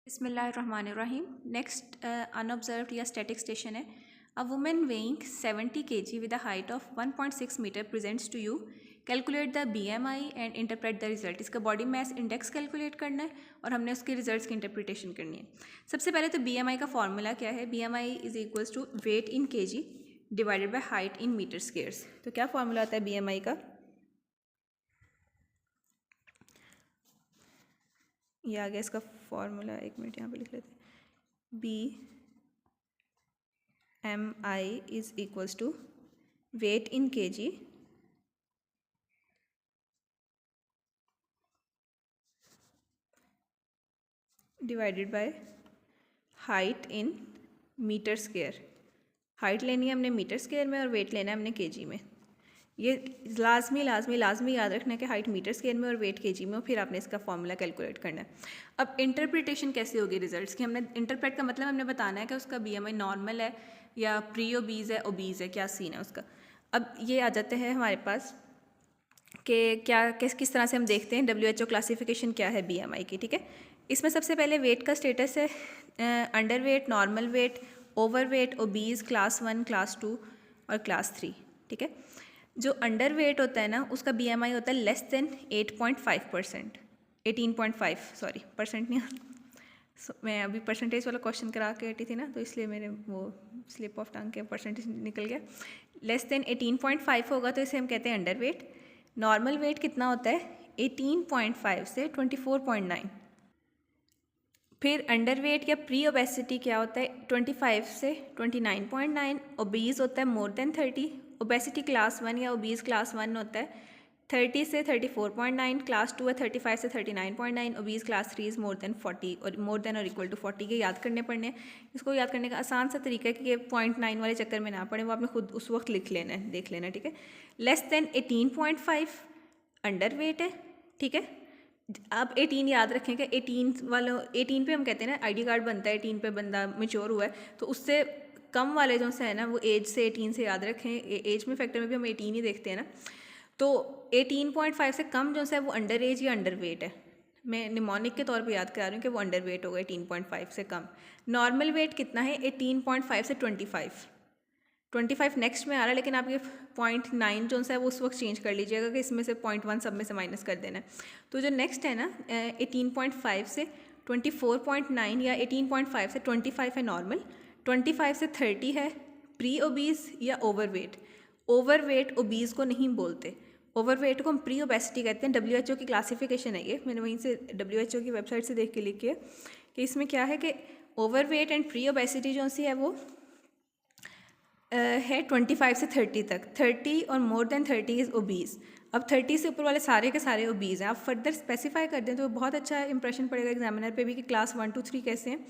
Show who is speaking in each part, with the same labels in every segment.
Speaker 1: बिस्मिल्लाहिर्रहमानिर्रहीम। नेक्स्ट अनऑब्जर्व्ड या static station है। A women weighing 70 kg with a height of 1.6 metre presents to you. Calculate the BMI and interpret the result. इसका body mass index calculate करना है और हमने उसके रिजल्ट्स की इंटरप्रिटेशन करनी है। सबसे पहले तो BMI का फॉर्मूला क्या है। BMI is equals to weight in kg divided by height in metre squares. तो क्या फॉर्मूला आता है BMI का? ये आ गया इसका फॉर्मूला, एक मिनट यहाँ पे लिख लेते हैं। BMI is equals to weight in kg divided by height in metre square. Height लेनी है हमने मीटर स्क्वेयर में और वेट लेना है हमने kg में। ये लाजमी याद रखना है कि हाइट मीटर स्क्वेयर में और वेट kg में हो, फिर आपने इसका फॉर्मूला कैलकुलेट करना है। अब इंटरप्रिटेशन कैसे होगी रिजल्ट्स की? हमने इंटरप्रेट का मतलब हमने बताना है कि उसका BMI नॉर्मल है या प्री ओबीज है, ओबीज है, क्या सीन है उसका। अब ये आ जाते हैं हमारे पास कि क्या किस तरह से हम देखते हैं WHO क्लासिफिकेशन क्या है BMI की। ठीक है, इसमें सबसे पहले वेट का स्टेटस है under weight, normal weight, over weight, obese, class 1, class 2 और क्लास 3। ठीक है, जो अंडर वेट होता है ना उसका BMI होता है लेस देन 8.5%, 18.5 सॉरी परसेंट नहीं। मैं अभी परसेंटेज वाला क्वेश्चन करा के हटी थी ना, तो इसलिए मेरे वो स्लिप ऑफ टंग के परसेंटेज निकल गया। लेस देन 18.5 होगा तो इसे हम कहते हैं अंडर वेट। नॉर्मल वेट कितना होता है? 18.5 से 24.9। फिर अंडर वेट या प्री ओबेसिटी क्या होता है? 25 से 29.9। ओबीज होता है मोर देन 30। ओबेसिटी क्लास 1 या ओबीज क्लास 1 होता है 30 से 34.9। क्लास 2 है 35 से 39.9। Obese class 3 is more than 40 और मोर देन और इक्वल टू 40 के याद करने पड़ने हैं। इसको याद करने का आसान सा तरीका है कि ये 0.9 वाले चक्कर में ना पड़े, वो आपने खुद उस वक्त लिख लेना है, देख लेना। ठीक है, लेस देन 18.5 अंडर वेट है। ठीक है, आप 18 याद रखें कि 18 पे हम कहते हैं ना आईडी कार्ड बनता है, 18 पे बंदा मेच्योर हुआ है, तो उससे कम वाले जो से है ना वो एज से 18 से याद रखें। एज में फैक्टर में भी हम 18 ही देखते हैं ना, तो 18.5 से कम जो है वो अंडर एज या अंडर वेट है। मैं निमोनिक के तौर पे याद करा रही हूँ कि वो अंडर वेट होगा 18.5 से कम। नॉर्मल वेट कितना है? 18.5 से 25 नेक्स्ट में आ रहा है, लेकिन आप ये 0.9 जो है वो उस वक्त चेंज कर लीजिएगा कि इसमें से 0.1 सब में से माइनस कर देना है। तो जो नेक्स्ट है ना 18.5 से 24.9 या 18.5 से 25 है नॉर्मल, 25 से 30 है प्री ओबीज या over weight. Over weight obese को नहीं बोलते, ओवर वेट को हम प्री ओबेसिटी कहते हैं। WHO की क्लासिफिकेशन है ये, मैंने वहीं से WHO की वेबसाइट से देख के लिखी है कि इसमें क्या है कि over weight and pre obesity जो सी है वो है 25 से 30 तक। 30 और मोर देन 30 इज़ ओबीज़। अब 30 से ऊपर वाले सारे के सारे ओबीज़ हैं। आप फर्दर स्पेसिफाई कर दें तो बहुत अच्छा इंप्रेशन पड़ेगा एग्जामिनर पे भी कि क्लास 1, 2, 3 कैसे हैं।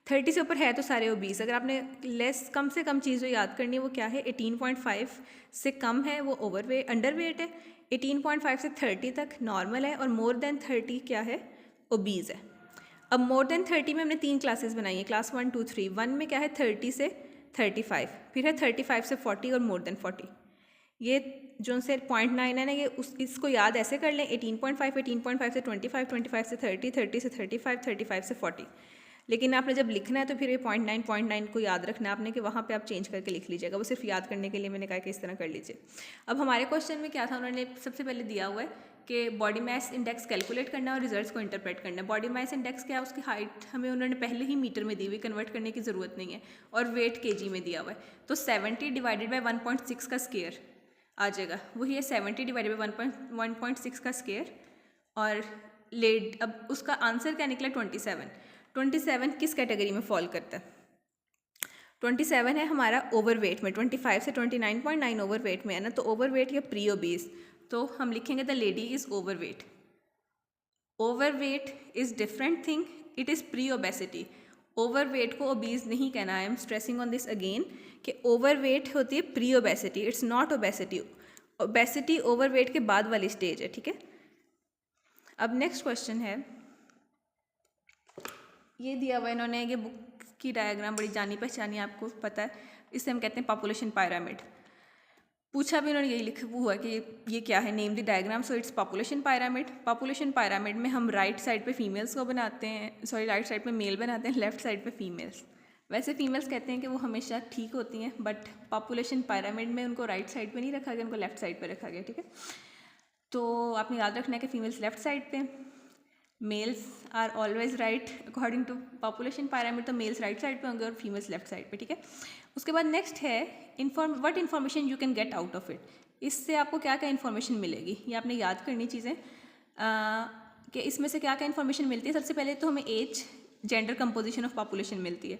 Speaker 1: 30 से ऊपर है तो सारे ओबीज़। अगर आपने कम से कम चीज़ जो याद करनी है वो क्या है? 18.5 से कम है वो ओवर वेट, अंडर वेट है। 18.5 से 30 तक नॉर्मल है और मोर देन 30 क्या है? ओबीज़ है। अब मोर देन 30 में हमने 3 क्लासेस बनाई है, क्लास 1, 2, 3। 1 में क्या है? 30 से 35, फिर है 35 से 40 और मोर देन 40। ये जो से 0.9 है ना, ये इसको याद ऐसे कर लें 18.5, 18.5 से 25, 25 से 30, 30 से 35, 35 से 40। लेकिन आपने जब लिखना है तो फिर ये 0.9 को याद रखना है आपने कि वहाँ पे आप चेंज करके लिख लीजिएगा। वो सिर्फ याद करने के लिए मैंने कहा कि इस तरह कर लीजिए। अब हमारे क्वेश्चन में क्या था, उन्होंने सबसे पहले दिया हुआ है कि बॉडी मास इंडेक्स कैलकुलेट करना है और रिजल्ट्स को इंटरप्रेट करना है। बॉडी मास इंडेक्स क्या है? उसकी हाइट हमें उन्होंने पहले ही मीटर में दी हुई, कन्वर्ट करने की ज़रूरत नहीं है, और वेट kg में दिया हुआ है। तो 70 डिवाइडेड बाई 1.6 का स्केयर आ जाएगा, वही है 70 डिवाइडेड बाई 1.6 का स्केयर। और लेड अब उसका आंसर क्या निकला? 27। 27 किस कैटेगरी में फॉल करता है? 27 है हमारा ओवर वेट में। 25 से 29.9 ओवर वेट में है ना, तो ओवर वेट या प्री ओबीज, तो हम लिखेंगे the lady is over weight. Over weight is different thing, it is pre obesity. Over weight को ओबीज नहीं कहना। I am stressing on this again कि ओवर वेट होती है pre obesity, it's not obesity. Obesity over weight के बाद वाली stage है। ठीक है, अब नेक्स्ट क्वेश्चन है, ये दिया हुआ इन्होंने, ये बुक की डायग्राम बड़ी जानी पहचानी आपको पता है, इसे हम कहते हैं पॉपुलेशन पिरामिड। पूछा भी उन्होंने यही लिखा हुआ कि ये क्या है, name the diagram. So its population pyramid. Population pyramid में हम राइट साइड पे फीमेल्स को बनाते हैं, सॉरी राइट साइड पे मेल बनाते हैं, लेफ्ट साइड पे फीमेल्स। वैसे फीमेल्स कहते हैं कि वो हमेशा ठीक होती हैं, बट पॉपुलेशन पायरामिड में उनको राइट साइड पे नहीं रखा गया, उनको लेफ्ट साइड पे रखा गया, ठीक है। तो आपने याद रखना है कि फीमेल्स लेफ्ट साइड पे, males are always right according to population pyramid, तो मेल्स राइट साइड पे होंगे और फीमेल्स लेफ्ट साइड पे, ठीक है। उसके बाद नेक्स्ट है what information you can get out of it. इससे आपको क्या क्या इन्फॉर्मेशन मिलेगी, ये आपने याद करनी चीज़ें कि इसमें से क्या क्या इन्फॉर्मेशन मिलती है। सबसे पहले तो हमें age, gender composition of population मिलती है,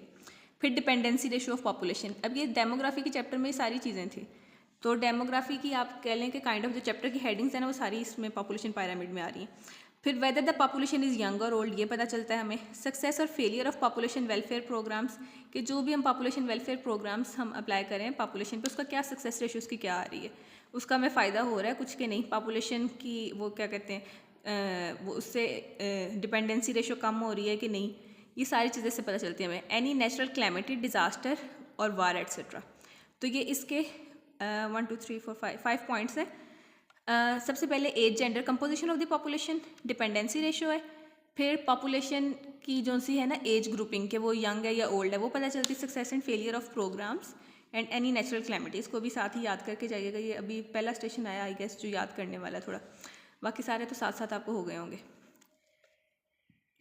Speaker 1: फिर डिपेंडेंसी रेशियो ऑफ पॉपुलेशन। अब ये डेमोग्राफी के चैप्टर में ये सारी चीज़ें थी, तो डेमोग्राफी की आप कह लें कि काइंड ऑफ जो चैप्टर की हेडिंग्स हैं ना वो सारी इसमें पॉपुलेशन पायरामिड में आ रही हैं। फिर whether the population is young और ओल्ड, ये पता चलता है हमें। सक्सेस और failure of population welfare programmes, कि जो भी हम पॉपुलेशन वेलफेयर प्रोग्राम्स हम अप्लाई करें पॉपुलेशन पे, उसका क्या सक्सेस रेशियो उसकी क्या आ रही है, उसका हमें फ़ायदा हो रहा है कुछ के नहीं, पॉपुलेशन की वो क्या कहते हैं वो उससे डिपेंडेंसी रेशियो कम हो रही है कि नहीं, ये सारी चीज़ें से पता चलती है हमें। एनी नेचुरल क्लैमिटी, डिज़ास्टर और वार एट्सेट्रा। तो ये इसके 1 2 3 4 5 पॉइंट्स हैं। सबसे पहले age, gender composition of the population, dependency ratio है, फिर पॉपुलेशन की जो सी है ना एज ग्रुपिंग के वो यंग है या ओल्ड है वो पता चलती है, success and failure of programmes and any natural calamities को भी साथ ही याद करके जाइएगा। ये अभी पहला स्टेशन आया आई गेस जो याद करने वाला है थोड़ा, बाकी सारे तो साथ साथ आपको हो गए होंगे,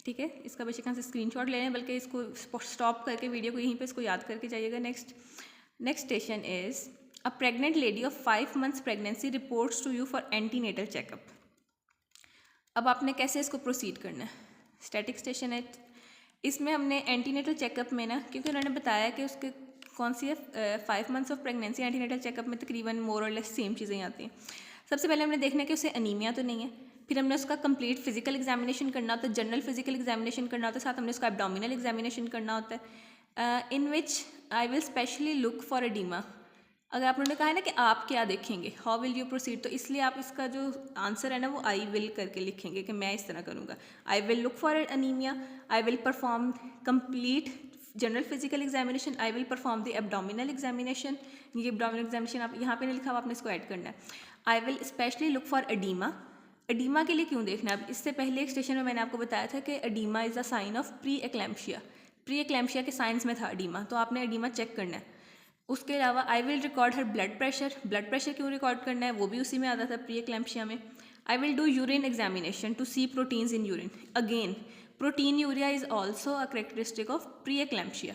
Speaker 1: ठीक है। इसका बेशक से स्क्रीनशॉट ले लें, बल्कि इसको स्टॉप करके वीडियो को यहीं पे इसको याद करके जाइएगा। Next station is A pregnant lady of 5 months pregnancy reports to you for antenatal checkup। अब आपने कैसे इसको प्रोसीड करना है, स्टैटिक स्टेशन है। इसमें हमने एंटीनेटल चेकअप में ना, क्योंकि उन्होंने बताया कि उसके कौन सी है 5 months of pregnancy, antenatal checkup में तकरीबन मोर और लेस सेम चीज़ें आती हैं। सबसे पहले हमने देखना है कि उसे अनीमिया तो नहीं है, फिर हमने उसका कंप्लीट फिजिकल एग्जामिनेशन करना होता है, जनरल फिजिकल एग्जामिनेशन करना होता है, साथ हमने उसका एब्डोमिनल एग्जामिनेशन करना होता है, in which I will specially look for oedema. अगर आप उन्होंने कहा है ना कि आप क्या देखेंगे, हाउ विल यू प्रोसीड, तो इसलिए आप इसका जो आंसर है ना वो आई विल करके लिखेंगे कि मैं इस तरह करूँगा। I will look for anaemia, I will perform complete general physical examination, I will perform the abdominal examination. ये एब्डोमिनल एग्जामिनेशन आप यहाँ पे नहीं लिखा हुआ, आपने इसको ऐड करना है। I will specially look for oedema. Oedema के लिए क्यों देखना है, अब इससे पहले एक स्टेशन में मैंने आपको बताया था कि oedema is a sign of pre eclampsia. Pre eclampsia के साइंस में था एडीमा, तो आपने एडीमा चेक करना है। उसके अलावा I will record her blood pressure. Blood pressure क्यों रिकॉर्ड करना है, वो भी उसी में आता था प्री एक्लैम्पशिया में। I will do urine examination to see proteins in urine. Again proteinuria is also a characteristic of pre eclampsia.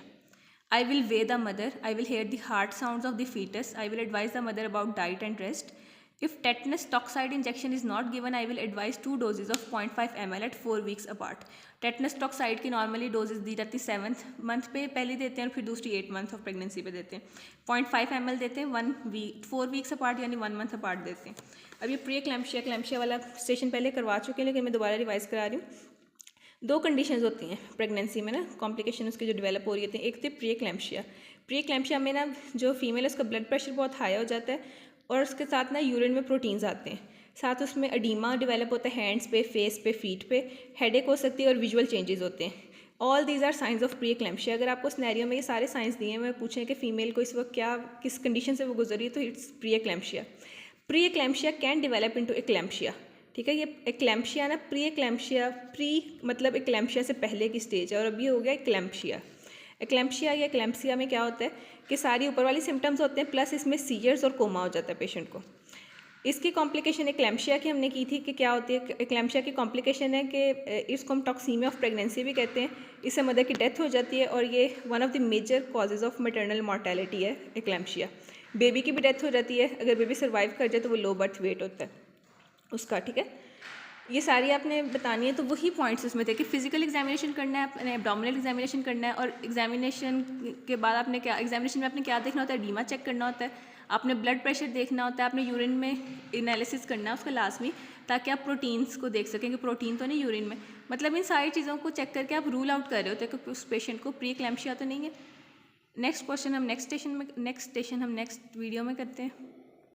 Speaker 1: I will weigh the mother. I will hear the heart sounds of the fetus. I will advise the mother about diet and rest. If tetanus toxoid injection is not given, I will advise 2 doses of 0.5 ml at 4 weeks apart. Tetanus toxoid की normally doses दी जाती है 7th month पे पहले देते हैं और फिर दूसरी 8 मंथ ऑफ प्रेगनेंसी पे देते हैं। 0.5 ml देते हैं 4 वीक्स अपार्ट यानी 1 मंथ अपार्ट देते हैं। अब ये प्री क्लैम्पशिया वाला स्टेशन पहले करवा चुके हैं, लेकिन मैं दोबारा रिवाइज करा रही हूँ। 2 कंडीशंस होती हैं प्रेगनेंसी में ना, कॉम्प्लिकेशन उसके जो डेवलप हो रही होती हैं। एक तो प्री क्लैम्पशिया। प्री क्लैम्पशिया में ना जो फीमेल है उसका ब्लड प्रेशर बहुत हाई हो जाता है और उसके साथ ना यूरिन में प्रोटीन्स आते हैं, साथ उसमें एडीमा डेवलप होता है हैंड्स पे, फेस पे, फीट पे, हेडेक हो सकती है और विजुअल चेंजेस होते हैं। All these are signs of pre eclampsia. अगर आपको सिनेरियो में ये सारे साइंस दिए हैं, मैं पूछें कि फीमेल को इस वक्त क्या किस कंडीशन से वो गुजरी है, तो it's pre eclampsia. Pre eclampsia can develop into eclampsia, ठीक है। ये एक्लैम्पशिया ना, प्री एक्लैम्पशिया, प्री मतलब एक्लैम्पशिया से पहले की स्टेज है और अभी हो गया एक्लैम्पशिया। एक्लैम्पशिया या एक्लैम्पसिया में क्या होता है कि सारी ऊपर वाली सिम्टम्स होते हैं प्लस इसमें सीजर्स और कोमा हो जाता है पेशेंट को। इसकी कॉम्प्लिकेशन एक्लैम्पशिया की हमने की थी कि क्या होती है। एक्लैम्पशिया की कॉम्प्लिकेशन है कि इसको हम टॉक्सीमिया ऑफ प्रेगनेंसी भी कहते हैं, इससे मदर की डेथ हो जाती है और ये one of the major causes of maternal mortality है एक्लैम्पशिया। बेबी की भी डेथ हो जाती है, अगर बेबी सर्वाइव कर जाए तो वो लो बर्थ वेट होता है उसका, ठीक है। ये सारी आपने बतानी है, तो वही पॉइंट्स इसमें थे कि फिजिकल एग्जामिनेशन करना है, अपने एब्डोमिनल एग्जामिनेशन करना है और एग्जामिनेशन के बाद आपने क्या, एग्जामिनेशन में आपने क्या देखना होता है, एडीमा चेक करना होता है, आपने ब्लड प्रेशर देखना होता है, आपने यूरिन में एनालिसिस करना है उसका लाजमी, ताकि आप प्रोटीन्स को देख सकें कि प्रोटीन तो नहीं यूरिन में। मतलब इन सारी चीज़ों को चेक करके आप रूल आउट कर रहे होते हैं कि उस पेशेंट को प्री क्लैम्पशिया तो नहीं है। नेक्स्ट वीडियो में करते हैं।